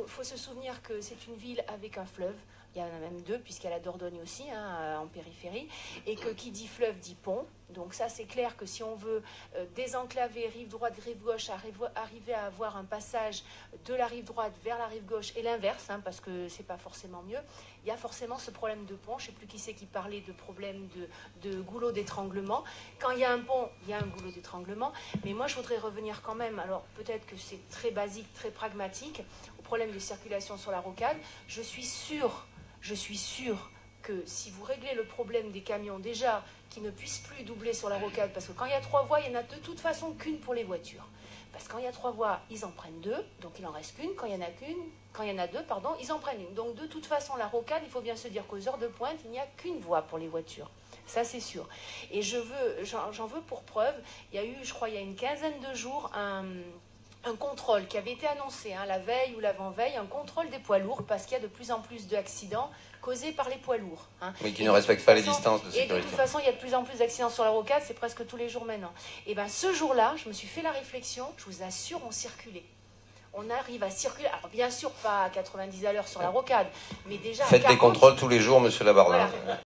Faut se souvenir que c'est une ville avec un fleuve. Il y en a même deux, puisqu'il y a la Dordogne aussi, hein, en périphérie. Et que qui dit fleuve dit pont. Donc ça, c'est clair que si on veut désenclaver rive droite, rive gauche, arriver à avoir un passage de la rive droite vers la rive gauche, et l'inverse, hein, parce que c'est pas forcément mieux, il y a forcément ce problème de pont. Je ne sais plus qui c'est qui parlait de problème de goulot d'étranglement. Quand il y a un pont, il y a un goulot d'étranglement. Mais moi, je voudrais revenir quand même, alors peut-être que c'est très basique, très pragmatique, au problème de circulation sur la rocade. Je suis sûre que si vous réglez le problème des camions déjà, qui ne puissent plus doubler sur la rocade, parce que quand il y a 3 voies, il n'y en a de toute façon qu'une pour les voitures. Parce que quand il y a 3 voies, ils en prennent 2, donc il en reste qu'une. Quand il y en a 2, pardon, ils en prennent une. Donc de toute façon, la rocade, il faut bien se dire qu'aux heures de pointe, il n'y a qu'une voie pour les voitures. Ça, c'est sûr. Et j'en veux pour preuve, il y a eu, je crois, il y a une quinzaine de jours, un contrôle qui avait été annoncé, hein, la veille ou l'avant-veille, un contrôle des poids lourds, parce qu'il y a de plus en plus d'accidents causés par les poids lourds. Hein. Oui, qui ne respectent pas les distances de sécurité. Et de toute façon, il y a de plus en plus d'accidents sur la rocade, c'est presque tous les jours maintenant. Et bien ce jour-là, je me suis fait la réflexion, je vous assure, on circulait. On arrive à circuler, alors bien sûr pas à 90 à l'heure sur la rocade, mais déjà... Faites des contrôles tous les jours, monsieur Labardin. Voilà.